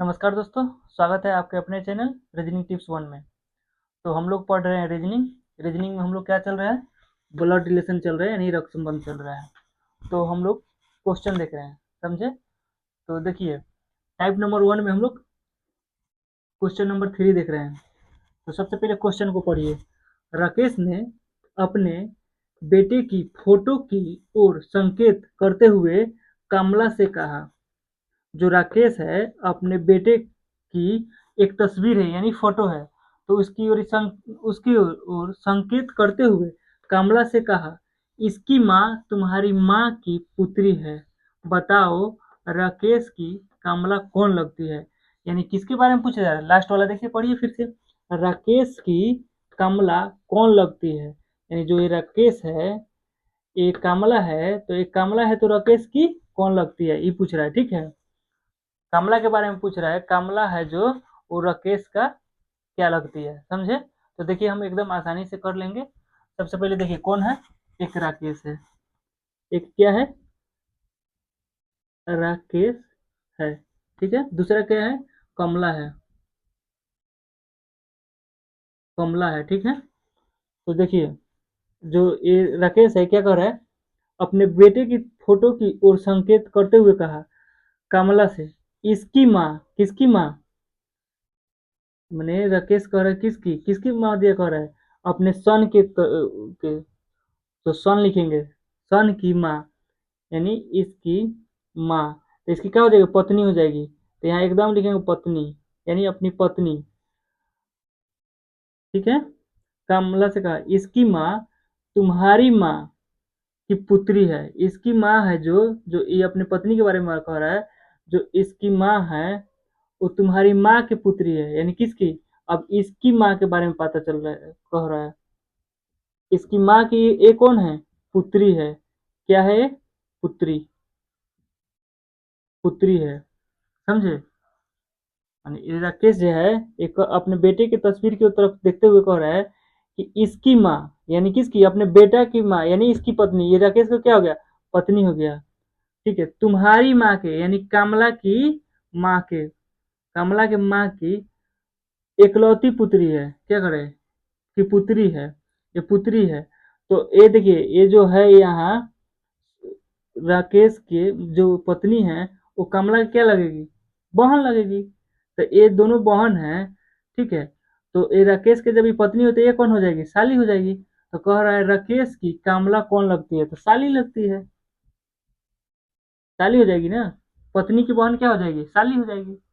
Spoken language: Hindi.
नमस्कार दोस्तों, स्वागत है आपके अपने चैनल रीजनिंग टिप्स 1 में। तो हम लोग पढ़ रहे हैं रीजनिंग। रीजनिंग में हम लोग क्या चल रहा है, ब्लड रिलेशन चल रहा है, यानी रक्त संबंध चल रहा है। तो हम लोग क्वेश्चन देख रहे हैं, समझे। तो देखिए, टाइप नंबर 1 में हम लोग क्वेश्चन नंबर 3 देख रहे हैं। तो सबसे पहले क्वेश्चन को पढ़िए। राकेश ने अपने बेटे की फोटो की ओर संकेत करते हुए कमला से कहा। जो राकेश है, अपने बेटे की एक तस्वीर है यानी फोटो है, तो उसकी ओर संकेत करते हुए कमला से कहा, इसकी माँ तुम्हारी माँ की पुत्री है, बताओ राकेश की कमला कौन लगती है। यानी किसके बारे में पूछा जा रहा है, लास्ट वाला देखिए, पढ़िए फिर से। राकेश की कमला कौन लगती है, यानी जो ये राकेश है, ये कमला है, तो एक कमला है तो राकेश की कौन लगती है, ये पूछ रहा है। ठीक है, कमला के बारे में पूछ रहा है। कमला है जो, वो राकेश का क्या लगती है, समझे। तो देखिए, हम एकदम आसानी से कर लेंगे। सबसे पहले देखिए कौन है, एक राकेश है, एक क्या है, राकेश है। ठीक है, दूसरा क्या है, कमला है, कमला है। ठीक है, तो देखिए, जो ये राकेश है क्या कर रहा है, अपने बेटे की फोटो की ओर संकेत करते हुए कहा कमला से, इसकी माँ, किसकी माँ, मैंने राकेश कह रहा है किसकी, किसकी माँ दिया कह रहा है, अपने सन के, तो सन लिखेंगे, सन की माँ, यानी इसकी माँ। तो इसकी क्या हो जाएगी, पत्नी हो जाएगी। तो यहाँ एकदम लिखेंगे पत्नी, यानी अपनी पत्नी। ठीक है, कमला से कहा, इसकी माँ तुम्हारी माँ की पुत्री है। इसकी माँ है जो, जो ये अपनी पत्नी के बारे में कह रहा है, जो इसकी माँ है वो तुम्हारी माँ की पुत्री है, यानी किसकी, अब इसकी माँ के बारे में पता चल रहा है, कह रहा है इसकी माँ की ये कौन है, पुत्री है। क्या है ये, पुत्री, पुत्री है, समझे। यानी राकेश जो है, एक अपने बेटे की तस्वीर की तरफ देखते हुए कह रहा है कि इसकी माँ, यानी किसकी, अपने बेटा की माँ, यानी इसकी पत्नी, ये राकेश का क्या हो गया, पत्नी हो गया। ठीक है, तुम्हारी माँ के, यानी कमला की माँ के, कमला के माँ की इकलौती पुत्री है, क्या करे, कि पुत्री है, ये पुत्री है। तो ये देखिए, ये जो है यहाँ राकेश के जो पत्नी है, वो कमला की क्या लगेगी, बहन लगेगी। तो ये दोनों बहन है। ठीक है, तो ये राकेश के जब ये पत्नी होती है, ये कौन हो जाएगी, साली हो जाएगी। तो कह रहा है राकेश की कमला कौन लगती है, तो साली लगती है, साली हो जाएगी ना, पत्नी की बहन क्या हो जाएगी, साली हो जाएगी।